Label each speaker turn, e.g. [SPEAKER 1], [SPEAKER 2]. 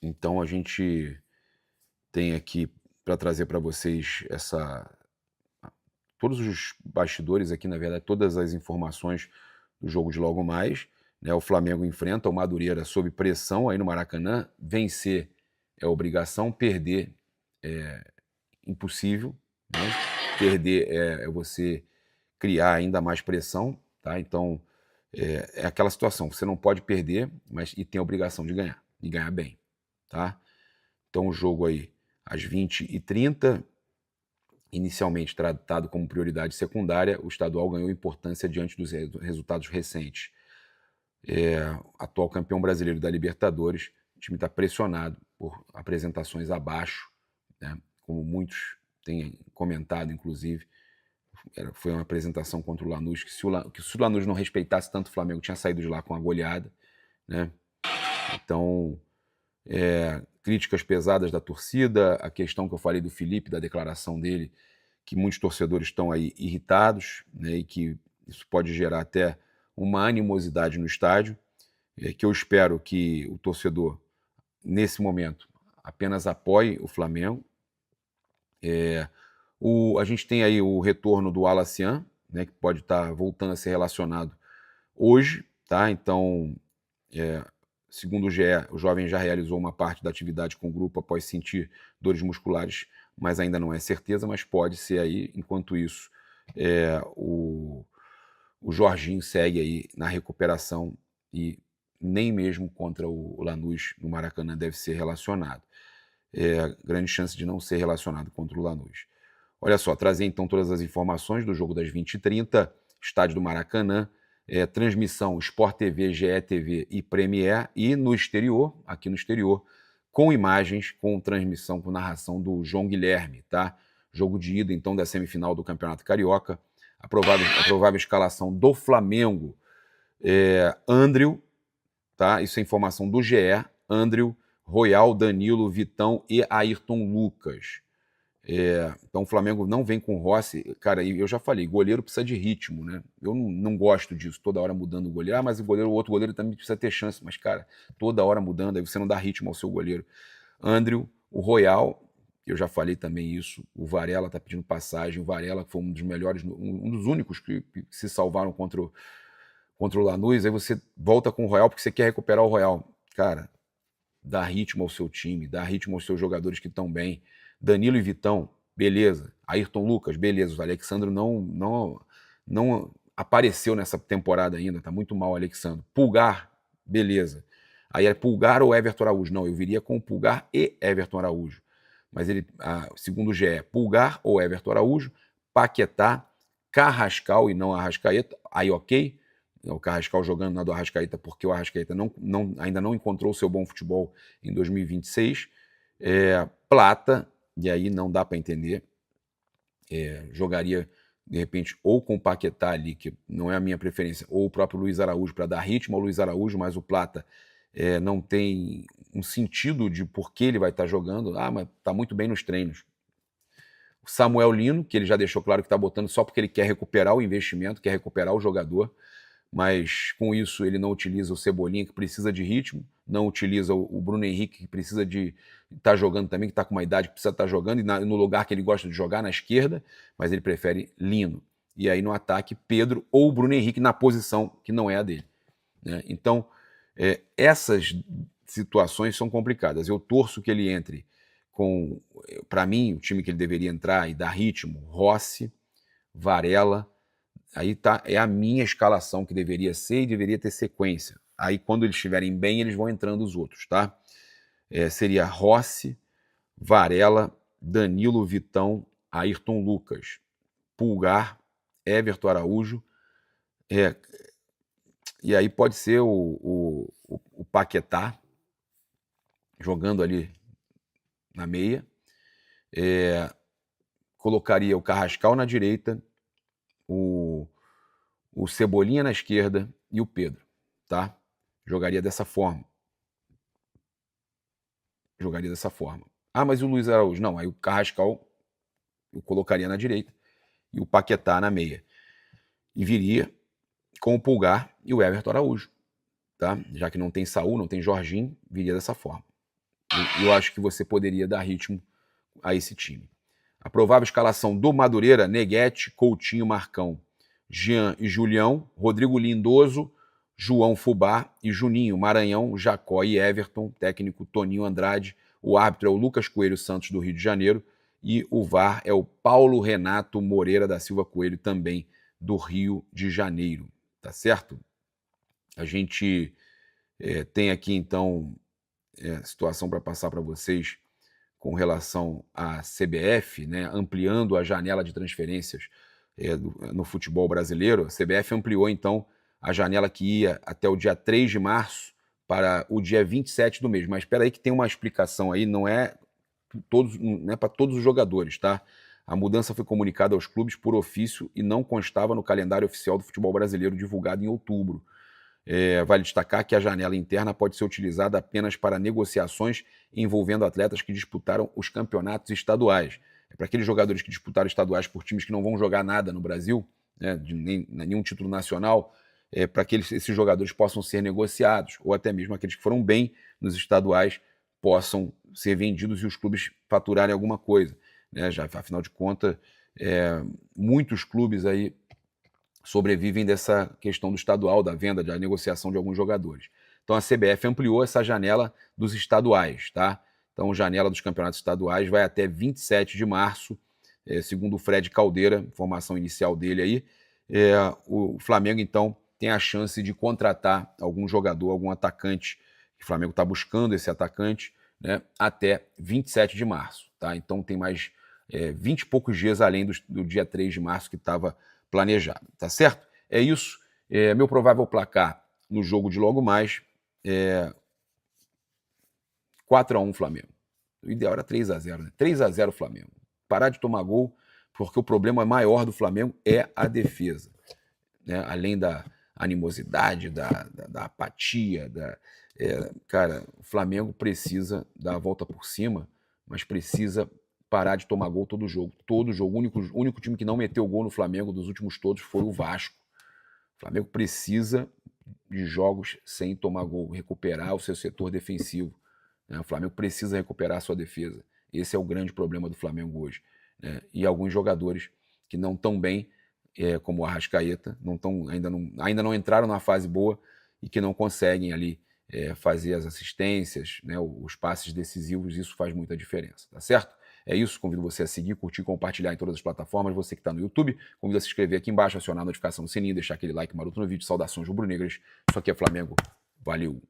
[SPEAKER 1] Então a gente tem aqui para trazer para vocês todos os bastidores aqui, na verdade, todas as informações do jogo de logo mais, né? O Flamengo enfrenta o Madureira sob pressão aí no Maracanã. Vencer é obrigação, perder é impossível, né? Perder é você criar ainda mais pressão, tá? Então é aquela situação, você não pode perder, mas e tem a obrigação de ganhar, e ganhar bem, tá? Então o jogo aí às 20h30, inicialmente tratado como prioridade secundária, o estadual ganhou importância diante dos resultados recentes. Atual campeão brasileiro da Libertadores, o time está pressionado por apresentações abaixo, né? Como muitos têm comentado, inclusive. Foi uma apresentação contra o Lanús, que se o Lanús não respeitasse tanto o Flamengo, tinha saído de lá com a goleada, né? Então, críticas pesadas da torcida, a questão que eu falei do Felipe, da declaração dele, que muitos torcedores estão aí irritados, né, e que isso pode gerar até uma animosidade no estádio, que eu espero que o torcedor, nesse momento, apenas apoie o Flamengo. A gente tem aí o retorno do Alacian, né, que pode estar voltando a ser relacionado hoje, tá? Então, segundo o GE, o jovem já realizou uma parte da atividade com o grupo após sentir dores musculares, mas ainda não é certeza, mas pode ser aí. Enquanto isso, o Jorginho segue aí na recuperação e nem mesmo contra o Lanús no Maracanã deve ser relacionado. Grande chance de não ser relacionado contra o Lanús. Olha só, trazer então todas as informações do jogo das 20h30, estádio do Maracanã, transmissão Sport TV, GE TV e Premier, e no exterior, aqui no exterior, com imagens, com transmissão, com narração do João Guilherme, tá? Jogo de ida, então, da semifinal do Campeonato Carioca. A provável escalação do Flamengo, Andrew, tá? Isso é informação do GE, Andrew, Royal, Danilo, Vitão e Ayrton Lucas. Então o Flamengo não vem com Rossi. Cara, eu já falei, goleiro precisa de ritmo, né? Eu não gosto disso, toda hora mudando o goleiro. Ah, mas o outro goleiro também precisa ter chance. Mas, cara, toda hora mudando, aí você não dá ritmo ao seu goleiro. Andrew, o Royal, eu já falei também isso. O Varela tá pedindo passagem. O Varela, que foi um dos melhores, um dos únicos que se salvaram contra o Lanús. Aí você volta com o Royal porque você quer recuperar o Royal. Cara, dá ritmo ao seu time, dá ritmo aos seus jogadores que estão bem. Danilo e Vitão, beleza. Ayrton Lucas, beleza. O Alexandre não apareceu nessa temporada ainda, tá muito mal o Alexandre. Pulgar, beleza. Aí é Pulgar ou Everton Araújo? Não, eu viria com Pulgar e Everton Araújo. Mas ele, segundo o GE, Pulgar ou Everton Araújo, Paquetá, Carrascal e não Arrascaeta, aí ok. O Carrascal jogando na do Arrascaeta, porque o Arrascaeta ainda não encontrou o seu bom futebol em 2026. Plata, e aí não dá para entender. Jogaria, de repente, ou com o Paquetá ali, que não é a minha preferência, ou o próprio Luiz Araújo, para dar ritmo ao Luiz Araújo, mas o Plata não tem um sentido de por que ele vai estar jogando. Ah, mas está muito bem nos treinos. O Samuel Lino, que ele já deixou claro que está botando só porque ele quer recuperar o investimento, quer recuperar o jogador, mas com isso ele não utiliza o Cebolinha, que precisa de ritmo, não utiliza o Bruno Henrique, que precisa de estar jogando também, que está com uma idade que precisa estar jogando, e no lugar que ele gosta de jogar, na esquerda, mas ele prefere Lino. E aí no ataque, Pedro ou o Bruno Henrique na posição que não é a dele, né? Então, essas situações são complicadas. Eu torço que ele entre com, para mim, o time que ele deveria entrar e dar ritmo, Rossi, Varela. Aí tá, é a minha escalação que deveria ser e deveria ter sequência. Aí quando eles estiverem bem, eles vão entrando os outros, tá? Seria Rossi, Varela, Danilo, Vitão, Ayrton Lucas, Pulgar, Everton Araújo, é, e aí pode ser o Paquetá jogando ali na meia, colocaria o Carrascal na direita, o Cebolinha na esquerda e o Pedro, tá? Jogaria dessa forma. Jogaria dessa forma. Ah, mas o Luiz Araújo? Não, aí o Carrascal eu colocaria na direita e o Paquetá na meia. E viria com o Pulgar e o Everton Araújo, tá? Já que não tem Saul, não tem Jorginho, viria dessa forma. E eu acho que você poderia dar ritmo a esse time. A provável escalação do Madureira: Neguete, Coutinho, Marcão, Jean e Julião, Rodrigo Lindoso, João Fubá e Juninho, Maranhão, Jacó e Everton, técnico Toninho Andrade, o árbitro é o Lucas Coelho Santos, do Rio de Janeiro, e o VAR é o Paulo Renato Moreira da Silva Coelho, também do Rio de Janeiro, tá certo? A gente tem aqui, então, situação para passar para vocês com relação à CBF, né, ampliando a janela de transferências no futebol brasileiro. A CBF ampliou, então, a janela que ia até o dia 3 de março para o dia 27 do mês. Mas espera aí que tem uma explicação aí, não é para todos os jogadores, tá? A mudança foi comunicada aos clubes por ofício e não constava no calendário oficial do futebol brasileiro divulgado em outubro. Vale destacar que a janela interna pode ser utilizada apenas para negociações envolvendo atletas que disputaram os campeonatos estaduais. Para aqueles jogadores que disputaram estaduais por times que não vão jogar nada no Brasil, né, nenhum título nacional, para que esses jogadores possam ser negociados, ou até mesmo aqueles que foram bem nos estaduais possam ser vendidos e os clubes faturarem alguma coisa, né? Já, afinal de contas, muitos clubes aí sobrevivem dessa questão do estadual, da venda, da negociação de alguns jogadores. Então a CBF ampliou essa janela dos estaduais, tá? Então a janela dos campeonatos estaduais vai até 27 de março, segundo o Fred Caldeira, informação inicial dele aí. O Flamengo, então, tem a chance de contratar algum jogador, algum atacante, que o Flamengo está buscando esse atacante, né, até 27 de março, tá? Então tem mais 20 e poucos dias além do dia 3 de março que estava planejado, tá certo? É isso. Meu provável placar no jogo de logo mais é 4-1 Flamengo. O ideal era 3-0, né? 3-0 Flamengo. Parar de tomar gol, porque o problema maior do Flamengo é a defesa, né? Além da animosidade, da apatia, cara, o Flamengo precisa dar a volta por cima, mas precisa parar de tomar gol todo jogo. Todo jogo. O único time que não meteu gol no Flamengo dos últimos todos foi o Vasco. O Flamengo precisa de jogos sem tomar gol, recuperar o seu setor defensivo, né? O Flamengo precisa recuperar a sua defesa. Esse é o grande problema do Flamengo hoje, né? E alguns jogadores que não estão bem, como o Arrascaeta, ainda não entraram na fase boa e que não conseguem ali fazer as assistências, né, os passes decisivos. Isso faz muita diferença, tá certo? É isso, convido você a seguir, curtir, compartilhar em todas as plataformas. Você que está no YouTube, convido a se inscrever aqui embaixo, acionar a notificação do sininho, deixar aquele like maroto no vídeo. Saudações rubro-negras. Isso aqui é Flamengo. Valeu!